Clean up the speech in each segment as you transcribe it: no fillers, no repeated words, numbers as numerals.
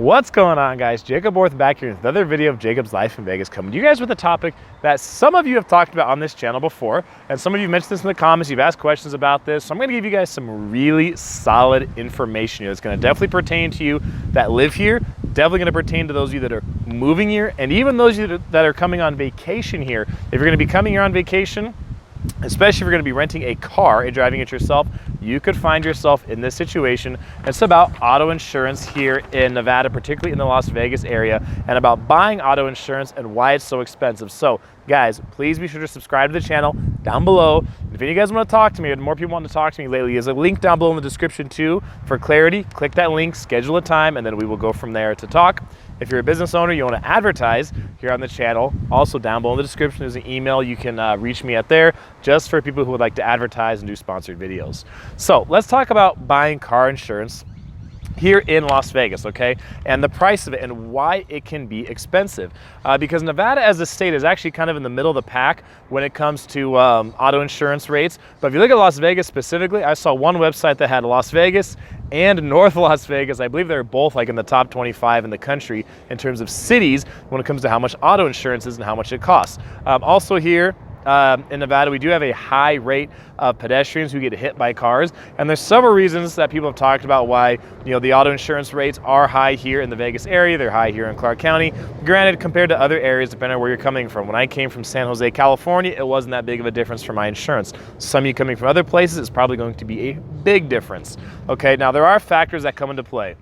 What's going on, guys? Jacob Orth back here with another video of Jacob's Life in Vegas, coming to you guys with a topic that some of you have talked about on this channel before, and some of you mentioned this in the comments. You've asked questions about this, so I'm going to give you guys some really solid information here that's going to definitely pertain to you that live here, definitely going to pertain to those of you that are moving here, and even those of you that are coming on vacation here. If you're going to be coming here on vacation, especially if you're going to be renting a car and driving it yourself, you could find yourself in this situation. It's about auto insurance here in Nevada, particularly in the Las Vegas area, and about buying auto insurance and why it's so expensive. So guys, please be sure to subscribe to the channel down below. If any of you guys want to talk to me, and more people want to talk to me lately, there's a link down below in the description too. For clarity, click that link, schedule a time, and then we will go from there to talk. If you're a business owner, you want to advertise here on the channel, also down below in the description, there's an email. You can reach me at there, just for people who would like to advertise and do sponsored videos. So let's talk about buying car insurance here in Las Vegas, okay? And the price of it and why it can be expensive. Because Nevada as a state is actually kind of in the middle of the pack when it comes to auto insurance rates. But if you look at Las Vegas specifically, I saw one website that had Las Vegas and North Las Vegas. I believe they're both like in the top 25 in the country in terms of cities when it comes to how much auto insurance is and how much it costs. Also here, in Nevada, we do have a high rate of pedestrians who get hit by cars, and there's several reasons that people have talked about why the auto insurance rates are high here in the Vegas area. They're high here in Clark County. Granted, compared to other areas, depending on where you're coming from. When I came from San Jose, California, it wasn't that big of a difference for my insurance. Some of you coming from other places, it's probably going to be a big difference. Okay, now there are factors that come into play.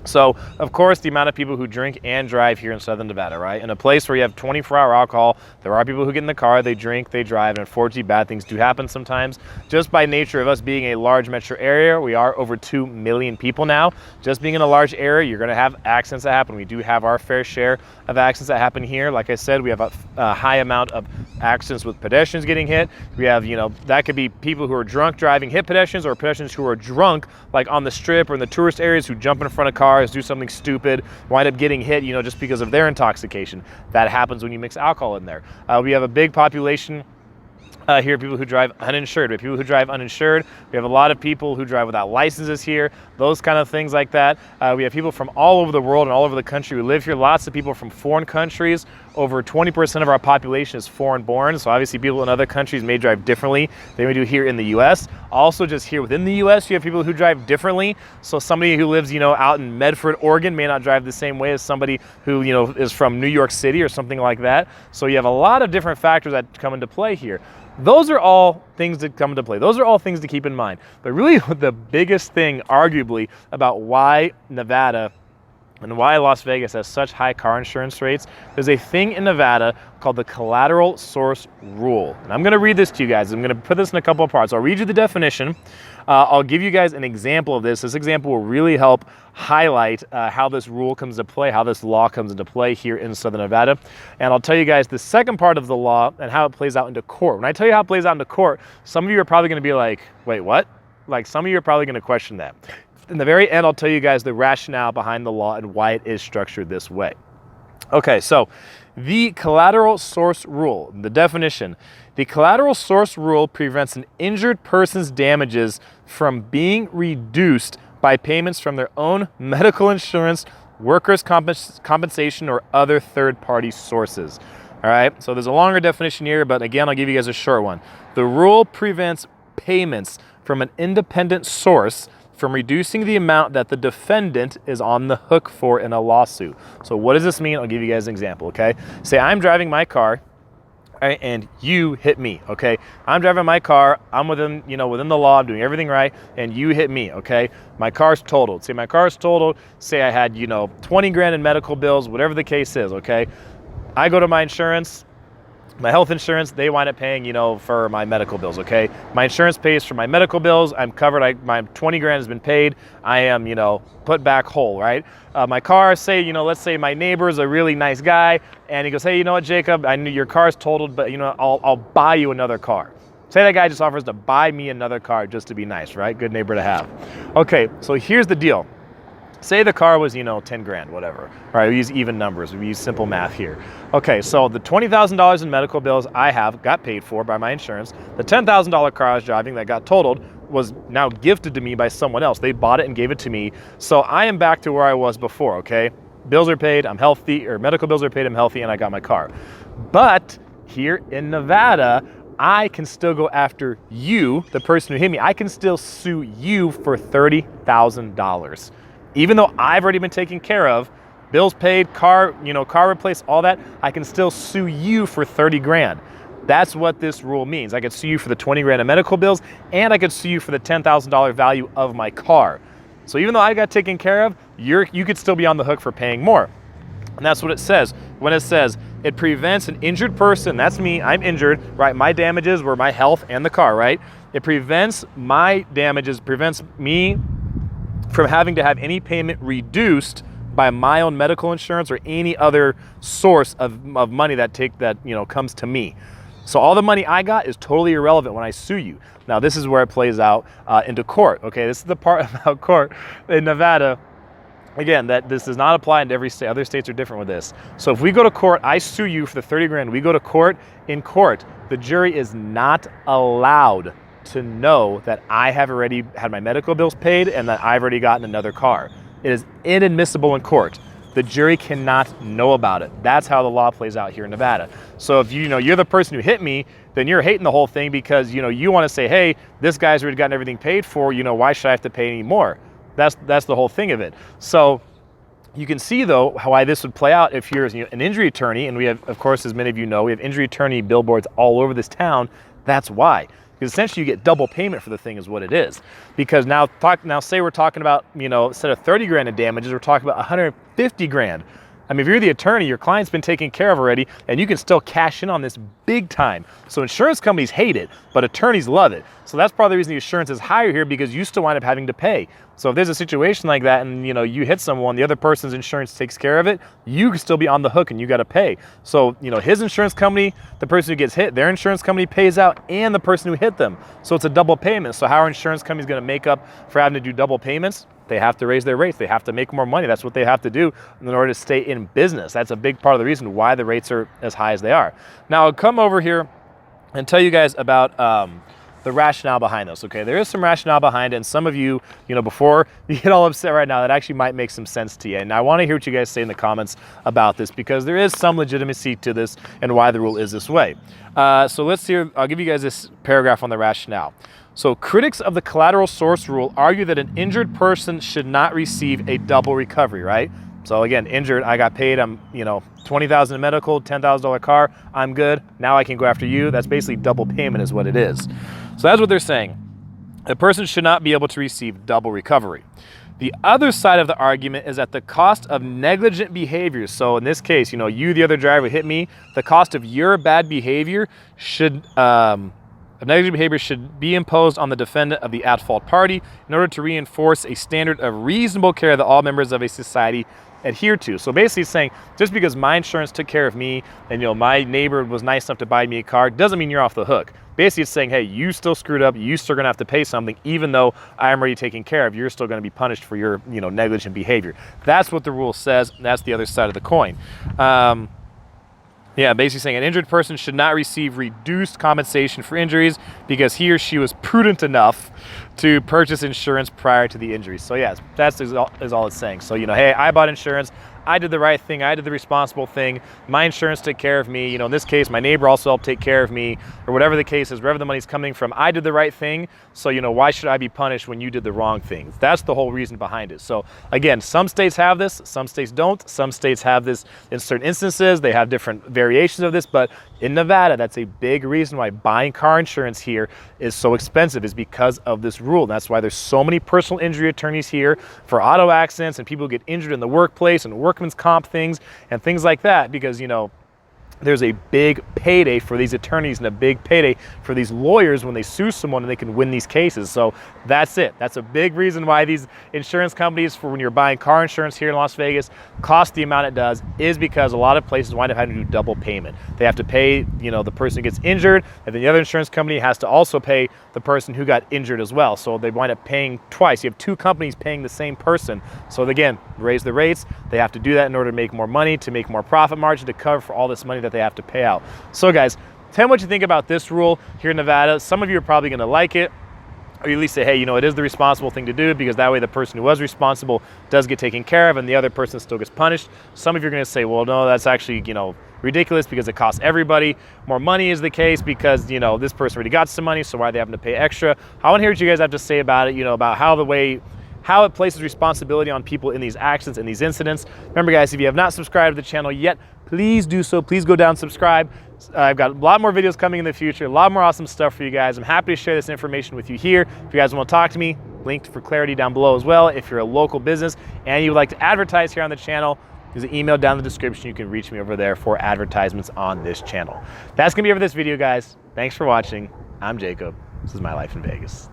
So, of course, the amount of people who drink and drive here in Southern Nevada, right? In a place where you have 24-hour alcohol, there are people who get in the car, they drink, they drive, and unfortunately bad things do happen sometimes. Just by nature of us being a large metro area, we are over 2 million people now. Just being in a large area, you're going to have accidents that happen. We do have our fair share of accidents that happen here. Like I said, we have a high amount of accidents with pedestrians getting hit. We have, that could be people who are drunk driving hit pedestrians, or pedestrians who are drunk, like on the strip or in the tourist areas, who jump in front of cars, do something stupid, wind up getting hit, just because of their intoxication. That happens when you mix alcohol in there. We have a big population here, people who drive uninsured. We have people who drive uninsured. We have a lot of people who drive without licenses here, those kind of things like that. We have people from all over the world and all over the country who live here. Lots of people from foreign countries. Over 20% of our population is foreign born. So obviously people in other countries may drive differently than we do here in the US. Also, just here within the US, you have people who drive differently. So somebody who lives, out in Medford, Oregon may not drive the same way as somebody who, is from New York City or something like that. So you have a lot of different factors that come into play here. Those are all things that come into play. Those are all things to keep in mind. But really the biggest thing, arguably, about why Nevada and why Las Vegas has such high car insurance rates, there's a thing in Nevada called the collateral source rule. And I'm going to read this to you guys. I'm going to put this in a couple of parts. I'll read you the definition. I'll give you guys an example of this. This example will really help highlight how this rule comes into play, how this law comes into play here in Southern Nevada. And I'll tell you guys the second part of the law and how it plays out into court. When I tell you how it plays out into court, some of you are probably going to be like, wait, what? Like, some of you are probably going to question that. In the very end, I'll tell you guys the rationale behind the law and why it is structured this way. Okay, so the collateral source rule, the definition. The collateral source rule prevents an injured person's damages from being reduced by payments from their own medical insurance, workers' compensation, or other third-party sources. All right, so there's a longer definition here, but again, I'll give you guys a short one. The rule prevents payments from an independent source from reducing the amount that the defendant is on the hook for in a lawsuit. So what does this mean? I'll give you guys an example, okay? Say I'm driving my car, right, and you hit me, okay? I'm driving my car, I'm within the law, I'm doing everything right, and you hit me, okay? My car's totaled. Say my car's totaled, say I had, 20 grand in medical bills, whatever the case is, okay? I go to my insurance, my health insurance, they wind up paying, for my medical bills, okay? My insurance pays for my medical bills. I'm covered. My 20 grand has been paid. I am, put back whole, right? My car, say, let's say my neighbor's a really nice guy, and he goes, hey, you know what, Jacob? I knew your car's totaled, but, I'll buy you another car. Say that guy just offers to buy me another car just to be nice, right? Good neighbor to have. Okay, so here's the deal. Say the car was, 10 grand, whatever. All right, we use even numbers. We use simple math here. Okay, so the $20,000 in medical bills I have got paid for by my insurance. The $10,000 car I was driving that got totaled, was now gifted to me by someone else. They bought it and gave it to me. So I am back to where I was before, okay? Bills are paid, I'm healthy, or medical bills are paid, I'm healthy, and I got my car. But here in Nevada, I can still go after you, the person who hit me. I can still sue you for $30,000. Even though I've already been taken care of, bills paid, car replaced, all that, I can still sue you for 30 grand. That's what this rule means. I could sue you for the 20 grand of medical bills, and I could sue you for the $10,000 value of my car. So even though I got taken care of, you could still be on the hook for paying more. And that's what it says. When it says it prevents an injured person, that's me, I'm injured, right? My damages were my health and the car, right? It prevents my damages, prevents me from having to have any payment reduced by my own medical insurance or any other source of money that comes to me. So all the money I got is totally irrelevant when I sue you. Now this is where it plays out into court. Okay, this is the part about court in Nevada. Again, that this does not apply in every state. Other states are different with this. So if we go to court, I sue you for the 30 grand. We go to court. In court, the jury is not allowed to know that I have already had my medical bills paid and that I've already gotten another car. It is inadmissible in court. The jury cannot know about it. That's how the law plays out here in Nevada. So if you're the person who hit me, then you're hating the whole thing because you want to say, hey, this guy's already gotten everything paid for. Why should I have to pay any more? That's the whole thing of it. So you can see though why this would play out if you're an injury attorney, and we have, of course, as many of you know, we have injury attorney billboards all over this town. That's why. Because essentially you get double payment for the thing is what it is. Because now say we're talking about, instead of 30 grand in damages, we're talking about 150 grand. I mean, if you're the attorney, your client's been taken care of already, and you can still cash in on this big time. So insurance companies hate it, but attorneys love it. So that's probably the reason the insurance is higher here, because you still wind up having to pay. So if there's a situation like that and you hit someone, the other person's insurance takes care of it, you can still be on the hook and you got to pay. So his insurance company, the person who gets hit, their insurance company pays out, and the person who hit them. So it's a double payment. So how are insurance companies going to make up for having to do double payments? They have to raise their rates. They have to make more money. That's what they have to do in order to stay in business. That's a big part of the reason why the rates are as high as they are. Now I'll come over here and tell you guys about the rationale behind this. Okay, there is some rationale behind it, and some of you, before you get all upset right now, that actually might make some sense to you. And I want to hear what you guys say in the comments about this, because there is some legitimacy to this and why the rule is this way. So let's hear. I'll give you guys this paragraph on the rationale. So critics of the collateral source rule argue that an injured person should not receive a double recovery, right? So again, injured, I got paid, I'm, $20,000 in medical, $10,000 car, I'm good. Now I can go after you. That's basically double payment is what it is. So that's what they're saying. A person should not be able to receive double recovery. The other side of the argument is that the cost of negligent behavior, so in this case, you, the other driver, hit me, the cost of your bad behavior should be imposed on the defendant of the at-fault party in order to reinforce a standard of reasonable care that all members of a society adhere to. So basically saying, just because my insurance took care of me and my neighbor was nice enough to buy me a car, doesn't mean you're off the hook. Basically it's saying, hey, you still screwed up, you still gonna have to pay something, even though I'm already taken care of, you're still gonna be punished for your negligent behavior. That's what the rule says, and that's the other side of the coin. Yeah, basically saying an injured person should not receive reduced compensation for injuries because he or she was prudent enough to purchase insurance prior to the injury. So yeah, that's all it's saying. So, hey, I bought insurance. I did the right thing. I did the responsible thing. My insurance took care of me. In this case, my neighbor also helped take care of me, or whatever the case is, wherever the money's coming from. I did the right thing. So, why should I be punished when you did the wrong thing? That's the whole reason behind it. So again, some states have this, some states don't. Some states have this in certain instances. They have different variations of this, but in Nevada, that's a big reason why buying car insurance here is so expensive, is because of this rule. That's why there's so many personal injury attorneys here for auto accidents and people who get injured in the workplace and workman's comp things and things like that, because there's a big payday for these attorneys and a big payday for these lawyers when they sue someone and they can win these cases. So that's it. That's a big reason why these insurance companies, for when you're buying car insurance here in Las Vegas, cost the amount it does, is because a lot of places wind up having to do double payment. They have to pay, the person who gets injured, and then the other insurance company has to also pay the person who got injured as well. So they wind up paying twice. You have two companies paying the same person. So again, raise the rates. They have to do that in order to make more money, to make more profit margin, to cover for all this money that they have to pay out. So guys, tell me what you think about this rule here in Nevada. Some of you are probably going to like it. or you at least say, hey, you know, it is the responsible thing to do, because that way the person who was responsible does get taken care of and the other person still gets punished. Some of you are going to say, well, no, that's actually, you know, ridiculous because it costs everybody more money is the case because, you know, this person already got some money, so why are they having to pay extra? I want to hear what you guys have to say about it, you know, about how it places responsibility on people in these accidents and these incidents. Remember guys, if you have not subscribed to the channel yet, please do so. Please go down and subscribe. I've got a lot more videos coming in the future, a lot more awesome stuff for you guys. I'm happy to share this information with you here. If you guys want to talk to me, linked for clarity down below as well. If you're a local business and you would like to advertise here on the channel, there's an email down in the description. You can reach me over there for advertisements on this channel. That's gonna be it for this video, guys. Thanks for watching. I'm Jacob. This is My Life in Vegas.